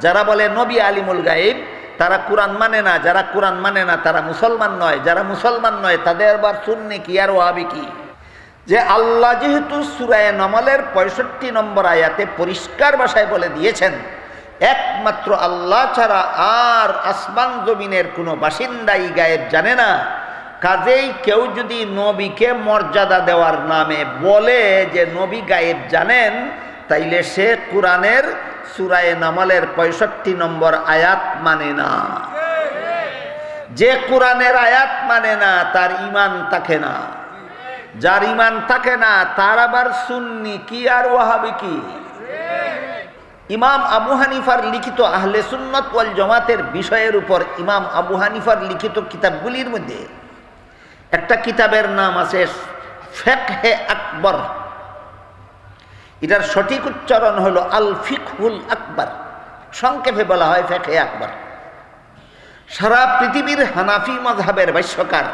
যারা বলে নবী আলিমুল গায়েব তারা কোরআন মানে না, যারা কোরআন মানে না তারা মুসলমান নয়, যারা মুসলমান নয় তাদের আবার সুন্নি কি আর ওয়াহাবি কি। যে আল্লাহ যেহেতু সূরা নামলের 65 নম্বর আয়াতে পরিষ্কার ভাষায় বলে দিয়েছেন একমাত্র আল্লাহ ছাড়া আর আসমান জমিনের কোনো বাসিন্দাই গায়েব জানে না, কাজেই কেউ যদি নবীকে মর্যাদা দেওয়ার নামে বলে যে নবী গায়েব জানেন, তাইলে সে কোরআনের সূরা নামলের 65 নম্বর আয়াত মানে না। যে কোরআনের আয়াত মানে না তার ঈমান থাকে না, যার ঈমান থাকে না তার আবার সুন্নি কি আর ওয়াহাবি কি। ইমাম আবু হানিফার লিখিত আহলে সুন্নাত ওয়াল জামাতের বিষয়ের উপর ইমাম আবু হানিফার লিখিত কিতাবগুলির মধ্যে একটা কিতাবের নাম আছে ফিকহে আকবর। এটার সঠিক উচ্চারণ হলো আল ফিকহুল আকবর, সংক্ষেপে বলা হয় ফিকহে আকবর। সারা পৃথিবীর হানাফি মাযহাবের ভাষ্যকার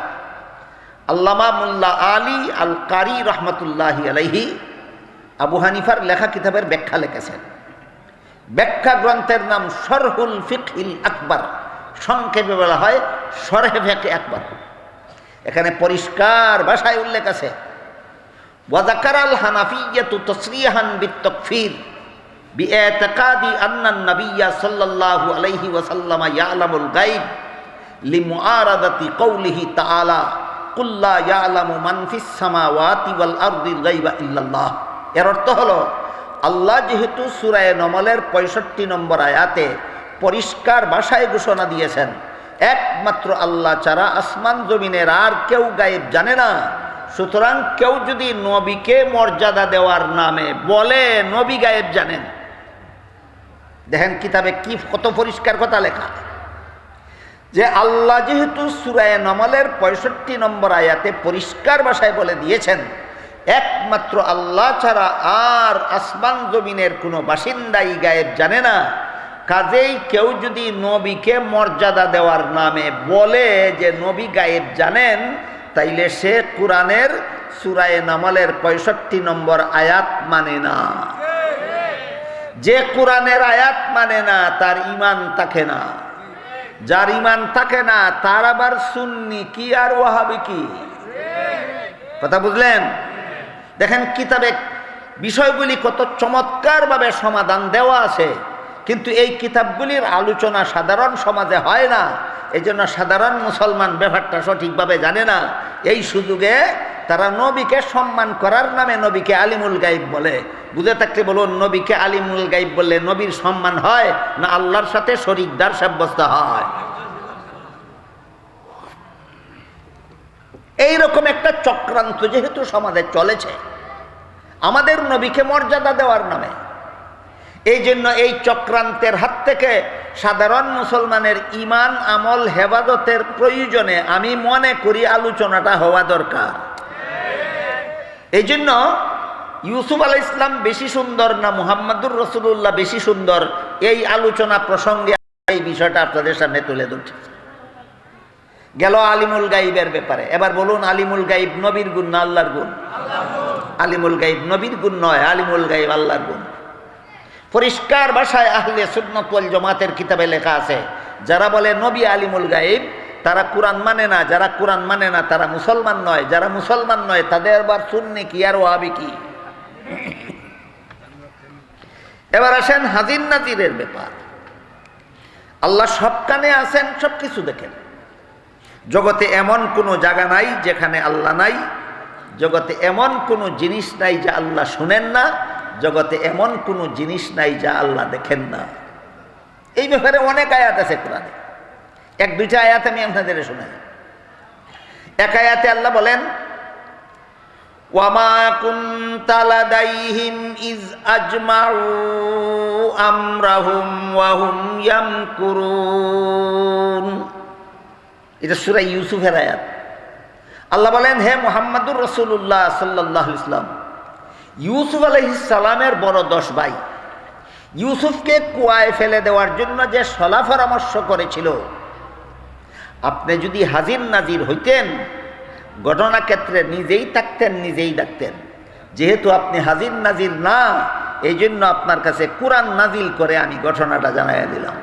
আল্লামা মোল্লা আলী আল কারি রহমতুল্লাহি আলাইহি আবু হানিফার লেখা কিতাবের ব্যাখ্যা লিখেছেন। ব্যাখ্যা গ্রন্থের নাম শরহুল ফিকহিল আকবর, সংক্ষেপে বলা হয় শরহে ফিকহে আকবর। এখানে পরিষ্কার ভাষায় উল্লেখ আছে ওয়াযাকারাল হানাফিয়্যাতু তাসরিহান বিত-তাকফীর বিইতিকাদি আন্না আন-নাবিয়্য সাল্লাল্লাহু আলাইহি ওয়াসাল্লাম ইয়ালামুল গায়ব লিমুআরাদাতি কওলিহি তাআলা কুল লা ইয়ালামু মান ফিস সামাওয়াতি ওয়াল আরদিল গায়বা ইল্লাল্লাহ। এর অর্থ হলো আল্লাহ যেহেতু সূরা নামলের 65 নম্বর আয়াতে পরিষ্কার ভাষায় ঘোষণা দিয়েছেন একমাত্র আল্লাহ ছাড়া আসমান জমিনের আর কেউ গায়েব জানে না, সুতরাং কেউ যদি নবীকে মর্যাদা দেওয়ার নামে বলে নবী গায়েব জানেন, দেখেন কিতাবে কি কত পরিষ্কার কথা লেখা যে আল্লাহ যেহেতু সূরা নামলের 65 নম্বর আয়াতে পরিষ্কার ভাষায় বলে দিয়েছেন একমাত্র আল্লাহ ছাড়া আর আসমান জমিনের কোনো বাসিন্দাই গায়েব জানে না, কাজেই কেউ যদি নবীকে মর্যাদা দেওয়ার নামে বলে যে নবী গায়েব জানেন, তাইলে সে কোরআনের সূরা নামলের 65 নম্বর আয়াত মানে না। যে কোরআনের আয়াত মানে না তার ঈমান থাকে না, যার ঈমান থাকে না তার আবার সুন্নি কি আর ওয়াহাবি কি। কথা বুঝলেন? দেখেন কিতাবে বিষয়গুলি কত চমৎকারভাবে সমাধান দেওয়া আছে, কিন্তু এই কিতাবগুলির আলোচনা সাধারণ সমাজে হয় না, এই জন্য সাধারণ মুসলমান ব্যাপারটা সঠিকভাবে জানে না। এই সুযোগে তারা নবীকে সম্মান করার নামে নবীকে আলিমুল গাইব বলে। বুঝে থাকলে বলুন, নবীকে আলিমুল গাইব বললে নবীর সম্মান হয় না আল্লাহর সাথে শরীকদার সাব্যস্ত হয়? এইরকম একটা চক্রান্ত যেহেতু সমাজে চলেছে আমাদের নবীকে মর্যাদা দেওয়ার নামে, এই জন্য এই চক্রান্তের হাত থেকে সাধারণ মুসলমানের ঈমান আমল হেফাজতের প্রয়োজনে আমি মনে করি আলোচনাটা হওয়া দরকার। এই জন্য ইউসুফ আলাইহিস সালাম বেশি সুন্দর না মুহাম্মদুর রাসূলুল্লাহ বেশি সুন্দর, এই আলোচনা প্রসঙ্গে এই বিষয়টা আপনাদের সামনে তুলে ধরছি। গেল আলিমুল গাইবের ব্যাপারে। এবার বলুন, আলিমুল গাইব নবীর গুণ না আল্লাহর গুণ? আলিমুল গাইব নবীর গুণ নয়, আলিমুল গাইব আল্লাহর গুণ। পরিষ্কার ভাষায় আহলে সুন্নাত ওয়াল জামাতের কিতাবে লেখা আছে যারা বলে নবী আলিমুল গাইব তারা কোরআন মানে না, যারা কোরআন মানে না তারা মুসলমান নয়, যারা মুসলমান নয় তাদের আবার সুন্নি কি আর ওয়াহাবি কি। এবার আসেন হাজির নাজিরের ব্যাপার। আল্লাহ সব কানে আছেন, সব কিছু দেখেন। জগতে এমন কোনো জায়গা নাই যেখানে আল্লাহ নাই, জগতে এমন কোনো জিনিস নাই যা আল্লাহ শুনেন না, জগতে এমন কোনো জিনিস নাই যা আল্লাহ দেখেন না। এই ব্যাপারে অনেক আয়াত আছে কোরআনে। এক দুইটা আয়াত আমি আপনাদের শোনাই। এক আয়াতে আল্লাহ বলেন ওয়ামা কুনতা লাদাইহিম ইজ আজমাউ আমরাহুম ওয়া হুম ইয়ামকুরুন। এটা সূরা ইউসুফের আয়াত। আল্লাহ বলেন, হে মুহাম্মদুর রাসূলুল্লাহ সাল্লাল্লাহু আলাইহি ওয়াসাল্লাম, ইউসুফ আলাইহিস সালামের বড় 10 ভাই ইউসুফকে কুয়ায় ফেলে দেওয়ার জন্য যে সলা পরামর্শ করেছিল, আপনি যদি হাজির নাজির হইতেন ঘটনা ক্ষেত্রে নিজেই থাকতেন, নিজেই দেখতেন। যেহেতু আপনি হাজির নাজির না, এই জন্য আপনার কাছে কোরআন নাজিল করে আমি ঘটনাটা জানাইয়া দিলাম।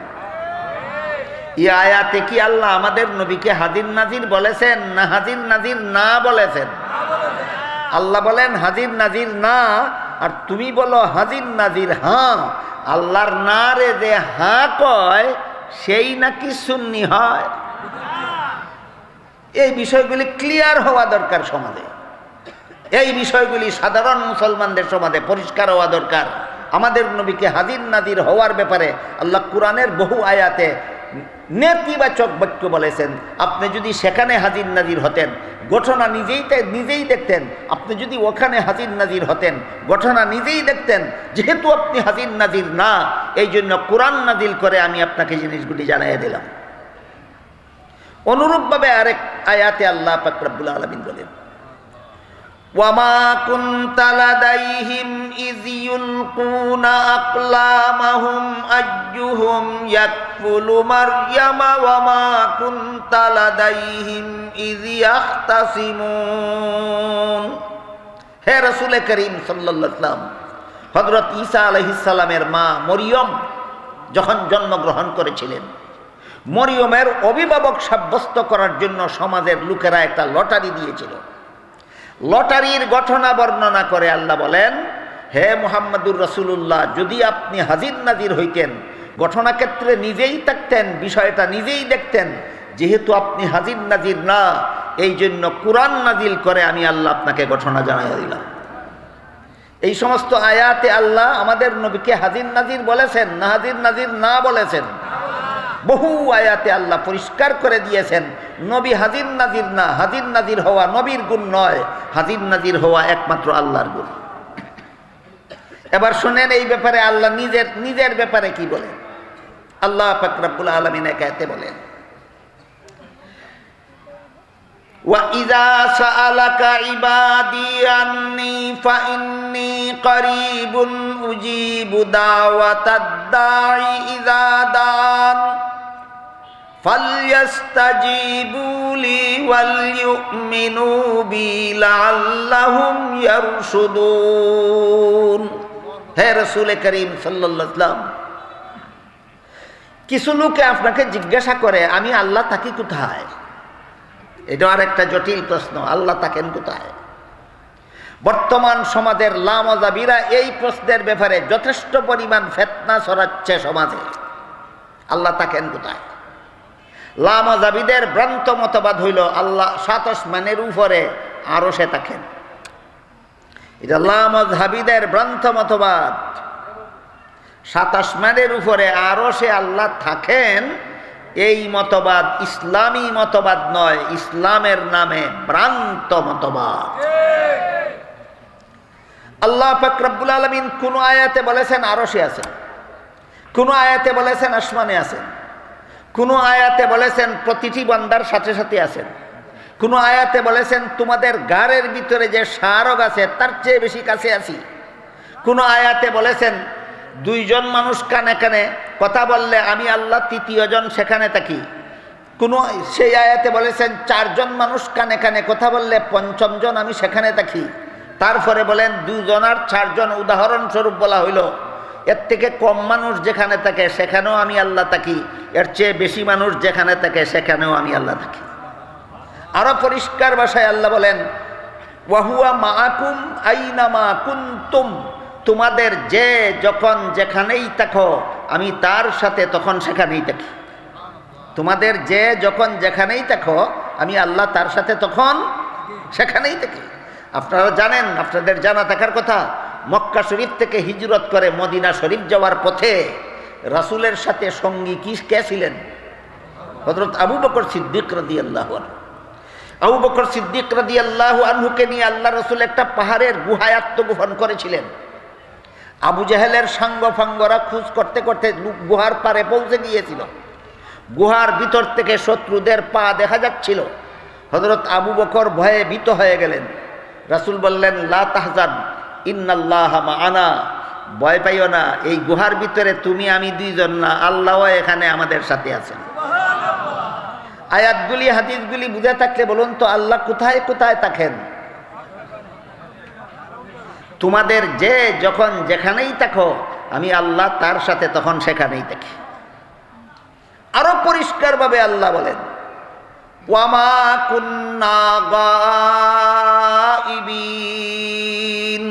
এই আয়াতে কি আল্লাহ আমাদের নবীকে হাজির নাজির বলেছেন না হাজির নাজির না বলেছেন? আল্লাহ বলেন হাজির নাজির না, আর তুমি বলো হাজির নাজির হ্যাঁ। আল্লাহর না রে যে হ্যাঁ কয় সেই নাকি সুন্নি হয়? এই বিষয়গুলি ক্লিয়ার হওয়া দরকার সমাজে। এই বিষয়গুলি সাধারণ মুসলমানদের সমাজে পরিষ্কার হওয়া দরকার। আমাদের নবীকে হাজির নাজির হওয়ার ব্যাপারে আল্লাহ কোরআনের বহু আয়াতে নেতিবাচক বাক্য বলেছেন। আপনি যদি সেখানে হাজির নাজির হতেন, ঘটনা নিজেই দেখতেন। আপনি যদি ওখানে হাজির নাজির হতেন, ঘটনা নিজেই দেখতেন। যেহেতু আপনি হাজির নাজির না, এই জন্য কোরআন নাজিল করে আমি আপনাকে জিনিসগুলি জানাইয়া দিলাম। অনুরূপভাবে আরেক আয়াতে আল্লাহ পাক রব্বুল আলামিন বলেন, ওয়ামা কুনতা লাদাইহিম ইয ইউলকুনা আকলামাহুম আইয়ুহুম ইয়াকফুলু মারইয়ামা ওয়ামা কুনতা লাদাইহিম ইয ইয়াখতাসিমুন। হে রাসূল করিম সাল্লাল্লাহু আলাইহি ওয়াসাল্লাম, হযরত ঈসা আলাইহিস সালামের মা মরিয়ম যখন জন্মগ্রহণ করেছিলেন, মরিয়মের অভিভাবক সাব্যস্ত করার জন্য সমাজের লোকেরা একটা লটারি দিয়েছিল। লটারির ঘটনা বর্ণনা করে আল্লাহ বলেন, হে মুহাম্মদুর রাসূলুল্লাহ, যদি আপনি হাজির নাজির হইতেন, ঘটনাক্ষেত্রে নিজেই থাকতেন, বিষয়টা নিজেই দেখতেন। যেহেতু আপনি হাজির নাজির না, এই জন্য কোরআন নাজিল করে আমি আল্লাহ আপনাকে ঘটনা জানাইয়া দিলাম। এই সমস্ত আয়াতে আল্লাহ আমাদের নবীকে হাজির নাজির বলেছেন না হাজির নাজির না বলেছেন? বহু আয়াতে আল্লাহ পরিষ্কার করে দিয়েছেন নবী হাজির নাজির না। হাজির নাজির হওয়া নবীর গুণ নয়, হাজির নাজির হওয়া একমাত্র আল্লাহর গুণ। এবার শুনেন এই ব্যাপারে আল্লাহ নিজের ব্যাপারে কি বলেন। আল্লাহ পাক রব্বুল আলামিন এক আয়াতে বলেন, وَإِذَا سَأَلَكَ عِبَادِي عَنِّي فَإِنِّي قَرِيبٌ أُجِيبُ دَعْوَةَ الدَّاعِ إِذَا دَعَانِ فَلْيَسْتَجِيبُوا لِي وَلْيُؤْمِنُوا بِي لَعَلَّهُمْ يَرْشُدُونَ। হে রাসূল করিম সাল্লাল্লাহু আলাইহি ওয়াসাল্লাম, কিছু লোকে আপনাকে জিজ্ঞাসা করে আমি আল্লাহ থাকি কোথায়? এটা আর একটা জটিল প্রশ্ন, আল্লাহ থাকেন কোথায়? বর্তমান সমাজের লামাযাবিরা এই প্রশ্নের ব্যাপারে যথেষ্ট পরিমাণ ফিতনা ছড়াচ্ছে সমাজে। আল্লাহ থাকেন কোথায়? লামাযাবিদের ভ্রান্ত মতবাদ হইল আল্লাহ ৭ আসমানের উপরে আরশে থাকেন। এটা লামাযাবিদের ভ্রান্ত মতবাদ। ৭ আসমানের উপরে আরশে আল্লাহ থাকেন, এই মতবাদ ইসলামী মতবাদ নয়, ইসলামের নামে ভ্রান্ত মতবাদ। আল্লাহ পাক রব্বুল আলামিন কোন আয়াতে বলেছেন আরশে আছেন, কোন আয়াতে বলেছেন আসমানে আছেন, কোন আয়াতে বলেছেন প্রতিটি বান্দার সাথে সাথে আছেন, কোন আয়াতে বলেছেন তোমাদের গাড়ের ভিতরে যে শারক আছে তার চেয়ে বেশি কাছে আছি, কোন আয়াতে বলেছেন 2 জন মানুষ কানে কানে কথা বললে আমি আল্লাহ 3য় জন সেখানে থাকি, কোন সেই আয়াতে বলেছেন 4 জন মানুষ কানে কানে কথা বললে 5ম জন আমি সেখানে থাকি। তারপরে বলেন 2 জন আর 4 জন উদাহরণস্বরূপ বলা হইল। এর থেকে কম মানুষ যেখানে থাকে সেখানেও আমি আল্লাহ থাকি, এর চেয়ে বেশি মানুষ যেখানে থাকে সেখানেও আমি আল্লাহ থাকি। আরো পরিষ্কার ভাষায় আল্লাহ বলেন, ওয়াহুয়া মাআকুম আইনামা কুনতুম, তোমাদের যে যখন যেখানেই থাকো আমি তার সাথে তখন সেখানেই থাকি। তোমাদের যে যখন যেখানেই থাকো আমি আল্লাহ তার সাথে তখন সেখানেই থাকি। আপনারা জানেন, আপনাদের জানা থাকার কথা, মক্কা শরীফ থেকে হিজরত করে মদিনা শরীফ যাওয়ার পথে রাসূলের সাথে সঙ্গী কে ছিলেন? হযরত আবু বকর সিদ্দিক রাদিয়াল্লাহু আনহু। আবু বকর সিদ্দিক রাদিয়াল্লাহু আনহুকে নিয়ে আল্লাহ রাসূল একটা পাহাড়ের গুহায় আত্মগোপন করেছিলেন। আবু জাহেলের সাঙ্গফাঙ্গরা খোঁজ করতে করতে গুহার পারে পৌঁছে গিয়েছিল। গুহার ভিতর থেকে শত্রুদের পা দেখা যাচ্ছিল। হযরত আবু বকর ভয়ে ভীত হয়ে গেলেন। রাসূল বললেন, লা তাহজান ইন্নাল্লাহা মাআনা, ভয় পাইও না, এই গুহার ভিতরে তুমি আমি 2 জন না, আল্লাহও এখানে আমাদের সাথে আছেন। আয়াতগুলি হাদিসগুলি বুঝে থাকলে বলুন তো আল্লাহ কোথায় কোথায় থাকেন? তোমাদের যে যখন যেখানেই থাকো আমি আল্লাহ তার সাথে তখন সেখানেই থাকি। আরো পরিষ্কারভাবে আল্লাহ বলেন, ওয়ামা কুন্না গাইবিন,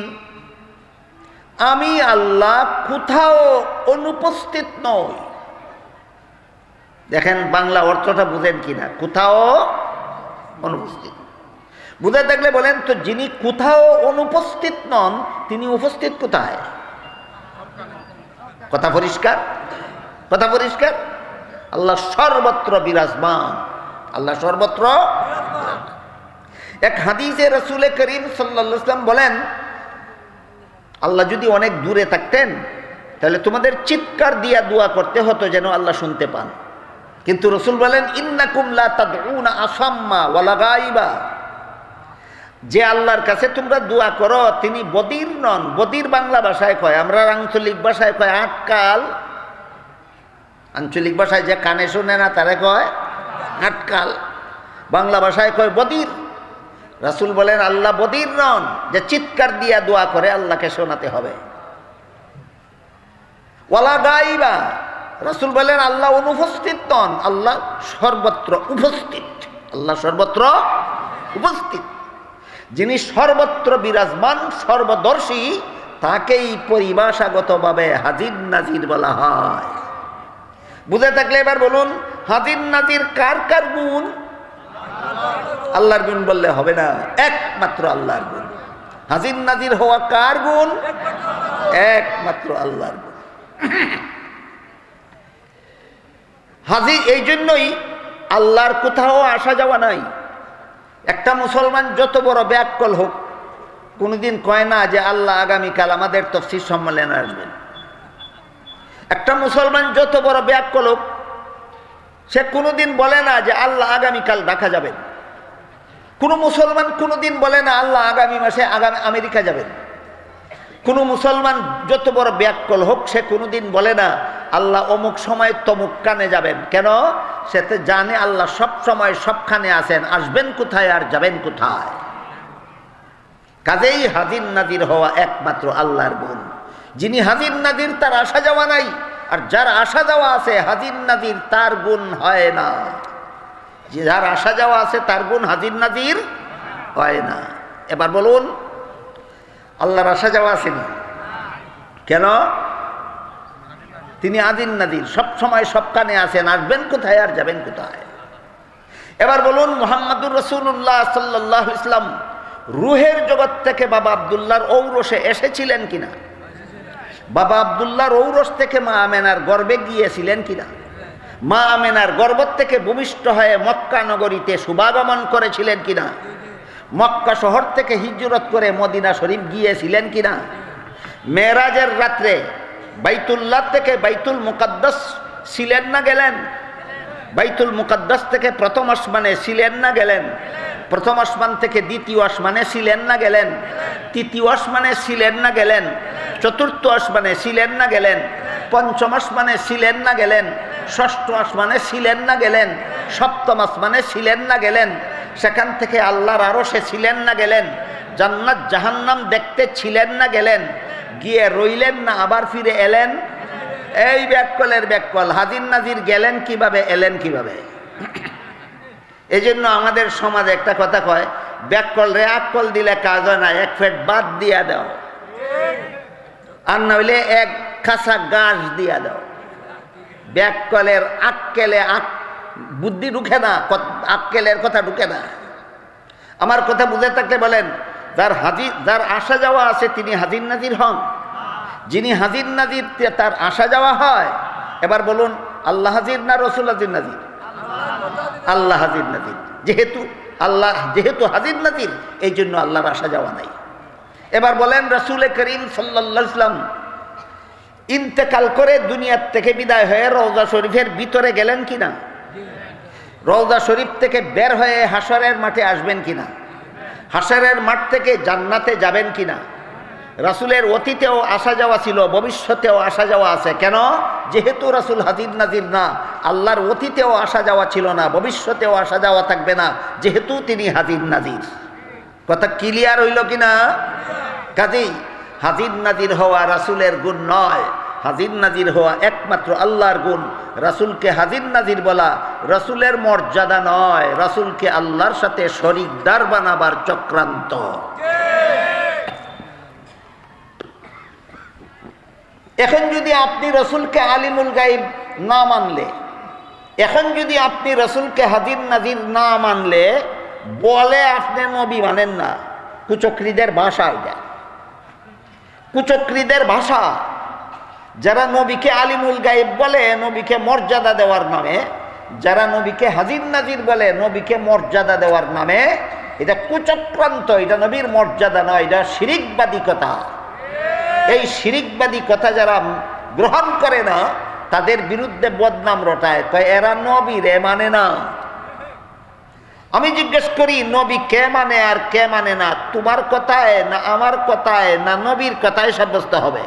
আমি আল্লাহ কোথাও অনুপস্থিত নই। দেখেন বাংলা অর্থটা বুঝেন কিনা, কোথাও অনুপস্থিত। বুঝে থাকলে বলেন তো, যিনি কোথাও অনুপস্থিত নন তিনি উপস্থিত কোথায়? কথা পরিষ্কার, কথা পরিষ্কার। আল্লাহ সর্বত্র বিরাজমান, আল্লাহ সর্বত্র। এক হাদিসে রাসূল করিম সাল্লাল্লাহু আলাইহি ওয়াসাল্লাম বলেন, আল্লাহ যদি অনেক দূরে থাকতেন তাহলে তোমাদের চিৎকার দিয়া দোয়া করতে হতো যেন আল্লাহ শুনতে পান। কিন্তু রাসূল বলেন, ইন্নাকুম লা তাদউনা আসাম্মা ওয়ালা গায়বা, যে আল্লাহর কাছে তোমরা দোয়া করো তিনি বদির নন। বদির বাংলা ভাষায় কয়, আমরা আঞ্চলিক ভাষায় কয় আটকাল। আঞ্চলিক ভাষায় যে কানে শোনে না তারে কয় আটকাল, বাংলা ভাষায় কয় বদির। রাসূল বলেন আল্লাহ বদির নন যে চিৎকার দিয়া দোয়া করে আল্লাহকে শোনাতে হবে। ওয়ালা গায়বা, রাসূল বলেন আল্লাহ অনুপস্থিত নন, আল্লাহ সর্বত্র উপস্থিত। আল্লাহ সর্বত্র উপস্থিত। যিনি সর্বত্র বিরাজমান সর্বদর্শী তাকেই পরিভাষাগতভাবে হাজির নাজির বলা হয়। বুঝে থাকলে এবার বলুন, হাজির নাজির কার কার গুণ? আল্লাহর গুণ বললে হবে না, একমাত্র আল্লাহর গুণ। হাজির নাজির হওয়া কার গুণ? একমাত্র আল্লাহর গুণ। হাজির, এই জন্যই আল্লাহর কোথাও আসা যাওয়া নাই। একটা মুসলমান যত বড় ব্যাককল হোক কোনোদিন কয় না যে আল্লাহ আগামীকাল আমাদের তাফসীর সম্মেলনে আসবেন। একটা মুসলমান যত বড় ব্যাককল হোক সে কোনোদিন বলে না যে আল্লাহ আগামীকাল দেখা যাবেন। কোনো মুসলমান কোনোদিন বলে না আল্লাহ আগামী মাসে আমেরিকা যাবেন। কোনো মুসলমান যত বড় ব্যাককল হোক সে কোনোদিন বলে না আল্লাহ অমুক সময় তমুক কানে যাবেন। কেন? সে তো জানে আল্লাহ সব সময় সবখানে আছেন, আসবেন কোথায় আর যাবেন কোথায়। কাজেই হাজির নাজির হওয়া একমাত্র আল্লাহর গুণ। যিনি হাজির নাজির তার আসা যাওয়া নাই, আর যার আসা যাওয়া আছে হাজির নাজির তার গুণ হয় না। যে যার আসা যাওয়া আছে তার গুণ হাজির নাজির হয় না। এবার বলুন, আল্লাহর আসা যাওয়া আসেনি কেন? তিনি হাজির নাজির, সব সময় সবখানে আছেন, আসবেন কোথায় আর যাবেন কোথায়। এবার বলুন, মুহাম্মদুর রাসূলুল্লাহ সাল্লাল্লাহু আলাইহি ওয়াসাল্লাম রূহের জগৎ থেকে বাবা আব্দুল্লাহর ঔরসে এসেছিলেন কিনা? বাবা আব্দুল্লাহর ঔরস থেকে মা আমেনার গর্ভে গিয়েছিলেন কিনা? মা আমেনার গর্ভ থেকে ভূমিষ্ঠ হয়ে মক্কা নগরীতে শুভাগমন করেছিলেন কিনা? মক্কা শহর থেকে হিজরত করে মদিনা শরীফ গিয়েছিলেন কিনা? মেরাজের রাত্রে বাইতুল্লাহ থেকে বাইতুল মুকাদ্দাস ছিলেন না গেলেন? বাইতুল মুকাদ্দাস থেকে প্রথম আসমানে ছিলেন না গেলেন? প্রথম আসমান থেকে দ্বিতীয় আসমানে ছিলেন না গেলেন? তৃতীয় আসমানে ছিলেন না গেলেন? চতুর্থ আসমানে ছিলেন না গেলেন? পঞ্চম আসমানে ছিলেন না গেলেন? ষষ্ঠ আসমানে ছিলেন না গেলেন? সপ্তম আসমানে ছিলেন না গেলেন? সেখান থেকে আল্লাহর আরশে ছিলেন না গেলেন? জান্নাত জাহান্নাম দেখতে ছিলেন না গেলেন? গিয়ে রইলেন না আবার ফিরে এলেন? এই ব্যাককলের ব্যাককল। হাজির নাজির গেলেন কিভাবে, এলেন কিভাবে? এই জন্য আমাদের সমাজে একটা কথা কয়, ব্যাককল রে আককল দিলে কাজ হয় না, এক ফেট বাদ দিয়া দাও, আর না হইলে এক খাসা গাছ দিয়া দাও। ব্যাককলের আক্কেলে বুদ্ধি ঢুকে না, আক্কেলের কথা ঢুকে না। আমার কথা বুঝে থাকলে বলেন, যার আসা যাওয়া আছে তিনি হাজির নাজির হন। যিনি হাজির নাজির তার আসা যাওয়া হয়। এবার বলুন, আল্লাহ হাজির না রসুল হাজির নাজির? আল্লাহ হাজির নাজির। যেহেতু হাজির নাজির, এই জন্য আল্লাহর আসা যাওয়া নাই। এবার বলেন, রাসূল করিম সাল্লাল্লাহু আলাইহি ওয়াসাল্লাম ইন্তেকাল করে দুনিয়ার থেকে বিদায় হয়ে রওজা শরীফের ভিতরে গেলেন কিনা? রওজা শরীফ থেকে বের হয়ে হাশরের মাঠে আসবেন কিনা? হাশরের মাঠ থেকে জান্নাতে যাবেন কিনা? রাসূলের অতীতেও আসা যাওয়া ছিল, ভবিষ্যতেও আসা যাওয়া আছে। কেন? যেহেতু রাসূল হাজির নাজির না, আল্লাহর অতীতেও আসা যাওয়া ছিল না, ভবিষ্যতেও আসা যাওয়া থাকবে না, যেহেতু তিনি হাজির নাজির। কথা ক্লিয়ার হইল কিনা? কাজেই হাজির নাজির হওয়া রাসূলের গুণ নয়, হাজির নাজির হওয়া একমাত্র আল্লাহর গুণ। রাসূলকে হাজির নাজির বলা রাসূলের মর্যাদা নয়, রাসূলকে আল্লাহর সাথে শরীকদার বানাবার চক্রান্ত। এখন যদি আপনি রাসূলকে আলিমুল গায়ব না মানলে, এখন যদি আপনি রাসূলকে হাজির নাজির না মানলে বলে আপনি নবী মানেন না, কুচক্রীদের ভাষা এটা, কুচক্রীদের ভাষা। যারা নবীকে আলিমুল গায়ব বলে নবীকে মর্যাদা দেওয়ার নামে, যারা নবীকে হাজির নাজির বলে নবীকে মর্যাদা দেওয়ার নামে, এটা কুচক্রান্ত, এটা নবীর মর্যাদা নয়, এটা শিরিকবাদী কথা। এই শিরিকবাদী কথা যারা গ্রহণ করে না তাদের বিরুদ্ধে বদনাম রটায়, কয় এরা নবীরে মানে না। আমি জিজ্ঞেস করি নবী কে মানে আর কে মানে না? তোমার কথায় না আমার কথায় না নবীর কথায় সাব্যস্ত হবে?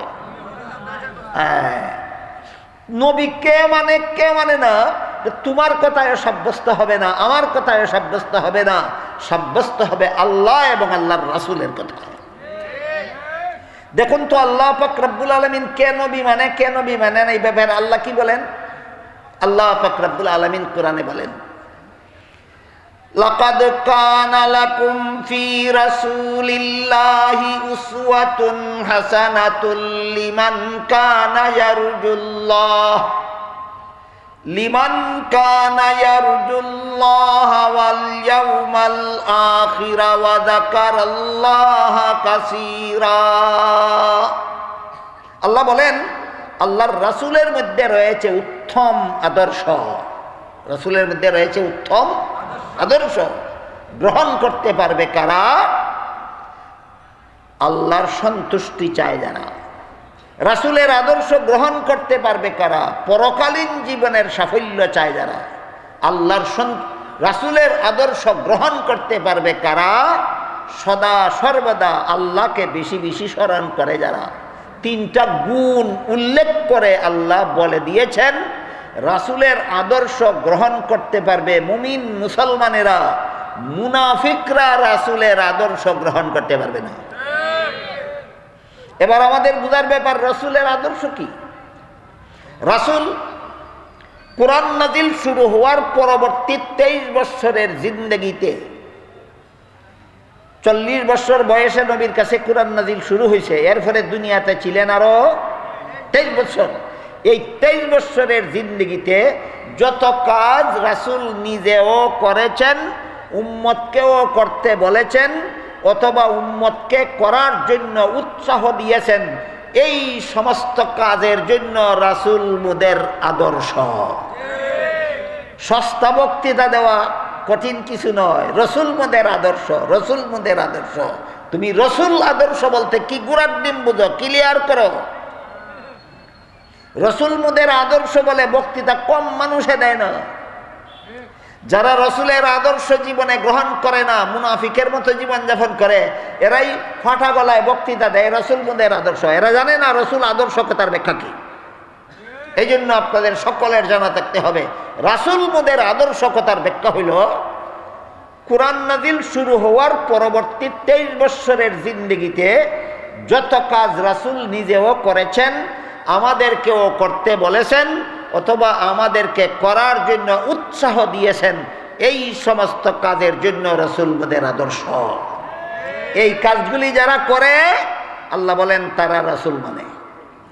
নবী কে মানে না, তোমার কথায় সাব্যস্ত হবে না, আমার কথায় সাব্যস্ত হবে না, সাব্যস্ত হবে আল্লাহ এবং আল্লাহর রাসূলের কথায়। দেখুন তো আল্লাহ পাক রব্বুল আলামিন কে নবী মানে কে নবী মানে না, এই ব্যাপারে আল্লাহ কি বলেন? আল্লাহ পাক রব্বুল আলামিন কোরআনে বলেন, লাকাদ কানা লাকুম ফি রাসূলিল্লাহি উসওয়াতুন হাসানাতুল লিমান কানা ইয়ারজুল্লাহ ওয়াল ইয়াউমাল আখির ওয়া যাকারাল্লাহা কাসীরা। আল্লাহ বলেন আল্লাহর রাসূলের মধ্যে রয়েছে উত্তম আদর্শ, রাসূলের মধ্যে রয়েছে উত্তম আদর্শ। গ্রহণ করতে পারবে কারা? আল্লাহর সন্তুষ্টি চায় যারা। রাসূলের আদর্শ গ্রহণ করতে পারবে কারা? পরকালীন জীবনের সাফল্য চায় যারা। আল্লাহর রাসূলের আদর্শ গ্রহণ করতে পারবে কারা? সদা সর্বদা আল্লাহকে বেশি বেশি স্মরণ করে যারা। তিনটা গুণ উল্লেখ করে আল্লাহ বলে দিয়েছেন রাসূলের আদর্শ গ্রহণ করতে পারবে মুমিন মুসলমানেরা, মুনাফিকরা রাসূলের আদর্শ গ্রহণ করতে পারবে না। এবার আমাদের বুঝার ব্যাপার রাসূলের আদর্শ কি। রাসূল কোরআন নাজিল শুরু হওয়ার পরবর্তী 23 বছরের জিন্দেগিতে, 40 বছর বয়সে নবীর কাছে কোরআন নাজিল শুরু হয়েছে, এর ফলে দুনিয়াতে ছিলেন আরো 23 বছর। এই 23 বছরের জিন্দেগিতে যত কাজ রাসূল নিজেও করেছেন, উম্মতকেও করতে বলেছেন অথবা উম্মতকে করার জন্য উৎসাহ দিয়েছেন, এই সমস্ত কাজের জন্য রাসূল মুদের আদর্শ। সস্তা বক্তৃতা দেওয়া কঠিন কিছু নয়, রাসূল মুদের আদর্শ, রাসূল মুদের আদর্শ। তুমি রাসূল আদর্শ বলতে কি গুড়ার ডিম বুঝো, ক্লিয়ার করো। রাসূল মুদের আদর্শ বলে বক্তৃতা কম মানুষে দেয় না। যারা রাসূলের আদর্শ জীবনে গ্রহণ করে না, মুনাফিকের মতো জীবনযাপন করে, এরাই ফাটা গলায় বক্তৃতা দেয় রাসূল মুদের আদর্শ। এরা জানে না রাসূল আদর্শ কথার ব্যাখ্যা কি। এই জন্য আপনাদের সকলের জানা থাকতে হবে রাসূল মুদের আদর্শ কথার ব্যাখ্যা হইল কোরআন নাজিল শুরু হওয়ার পরবর্তী 23 বছরের জিন্দেগিতে যত কাজ রাসূল নিজেও করেছেন, আমাদেরকেও করতে বলেছেন অথবা আমাদেরকে করার জন্য উৎসাহ দিয়েছেন, এই সমস্ত কাজের জন্য রাসূল মুদের আদর্শ। এই কাজগুলি যারা করে আল্লাহ বলেন তারা রাসূল মানে।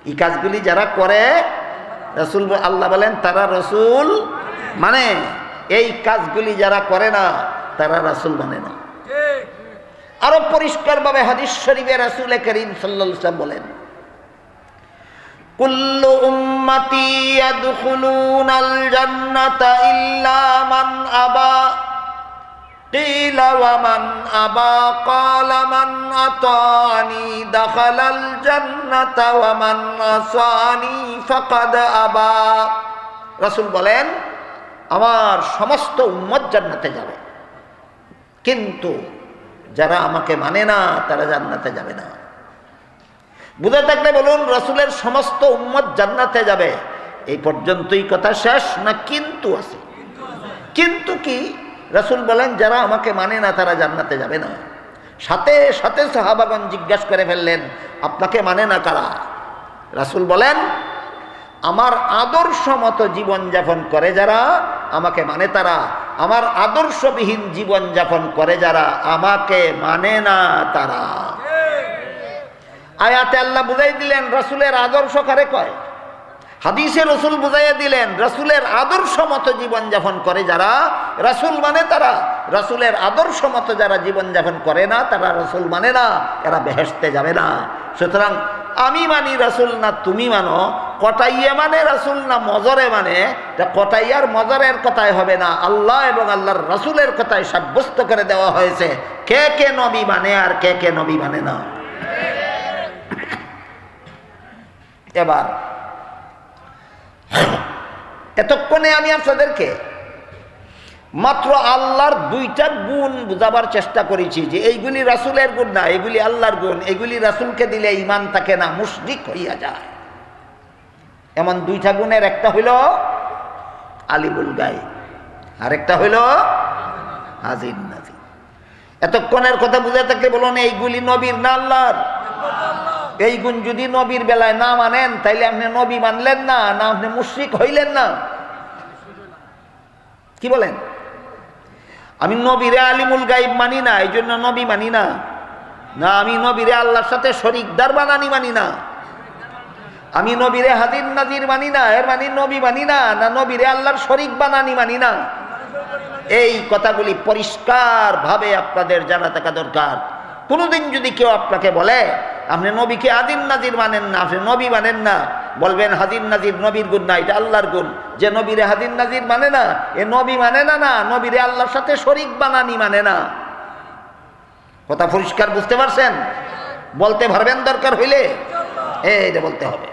এই কাজগুলি যারা করে রাসূল, আল্লাহ বলেন তারা রাসূল মানে। এই কাজগুলি যারা করে না তারা রাসূল মানে না। আরো পরিষ্কারভাবে হাদিস শরীফে রাসূল করিম সাল্লাল্লাহু আলাইহি ওয়াসাল্লাম বলেন, কুল্লু উম্মতি ইয়াদখুলুনাল জান্নাতা ইল্লা মান আবা। কিলা ওয়া মান আবা? ক্বালা মান আতানি দাখালাল জান্নাতা ওয়া মান আসানি ফাকাদ আবা। রাসূল বলেন আমার সমস্ত উম্মত জান্নাতে যাবে, কিন্তু যারা আমাকে মানে না তারা জান্নাতে যাবে না। বুঝে থাকলে বলুন রাসূলের সমস্ত উম্মত জান্নাতে যাবে, এই পর্যন্তই কথা শেষ না কিন্তু আছে? কিন্তু কি? রাসূল বলেন যারা আমাকে মানে না তারা জান্নাতে যাবে না। সাথে সাথে সাহাবাগণ জিজ্ঞাসা করে ফেললেন, আপনাকে মানে না কারা? রাসূল বলেন, আমার আদর্শ মতো জীবনযাপন করে যারা আমাকে মানে তারা, আমার আদর্শবিহীন জীবনযাপন করে যারা আমাকে মানে না তারা। আয়াতে আল্লাহ বুঝাই দিলেন রাসূলের আদর্শ কারে কয়, হাদিসে রাসূল বুঝাইয়া দিলেন রাসূলের আদর্শ মতো জীবনযাপন করে যারা রাসূল মানে তারা, রাসূলের আদর্শ মতো যারা জীবনযাপন করে না তারা রাসূল মানে না, এরা বেহেশতে যাবে না। সুতরাং আমি মানি রাসূল না তুমি মানো, কটাইয়া মানে রাসূল না মজরে মানে, কটাইয়ার মজরের কথাই হবে না, আল্লাহ এবং আল্লাহর রাসূলের কথাই সাব্যস্ত করে দেওয়া হয়েছে কে কে নবী মানে আর কে কে নবী মানে না। এবার এতক্ষণে আমি আপনাদেরকে মাত্র আল্লাহর দুইটা গুণ বুঝাবার চেষ্টা করেছি, যে এইগুলি রাসূলের গুণ না, এগুলি আল্লাহর গুণ, এগুলি রাসূলকে দিলে ঈমান থাকে না, মুশরিক হইয়া যায়। এমন দুইটা গুণের একটা হইল আলিমুল গায়ব, আর একটা হইল হাজির নাজির। এতক্ষণের কথা বুঝে থাকলে বলুন, এইগুলি নবীর না আল্লাহর? এই গুণ যদি নবীর বেলায় না মানেন তাইলে আপনি নবী মানলেন না, না আপনি মুশরিক হইলেন না? কি বলেন? আমি নবীরে আলিমুল গায়ব মানি না, এই জন্য নবী মানি না? না, আমি নবীরে আল্লাহর সাথে শরীকদার বানানি মানি না। আমি নবীরে হাজির নাজির মানি না, এর মানে নবী মানি না, না নবীরে আল্লাহর শরীক বানানি মানি না? এই কথাগুলি পরিষ্কার ভাবে আপনাদের জানা থাকা দরকার। কোনোদিন যদি কেউ আপনাকে বলে আপনি নবীকে হাজির নাজির মানেন না, আপনি নবী মানেন না, বলবেন হাজির নাজির নবীর গুণ না, এটা আল্লাহর গুণ। যে নবীরে হাজির নাজির মানে না, এ নবী মানে না, না নবীরে আল্লাহর সাথে শরীক বানানি মানে না। কথা পরিষ্কার বুঝতে পারছেন? বলতে পারবেন দরকার হইলে? এইটা বলতে হবে।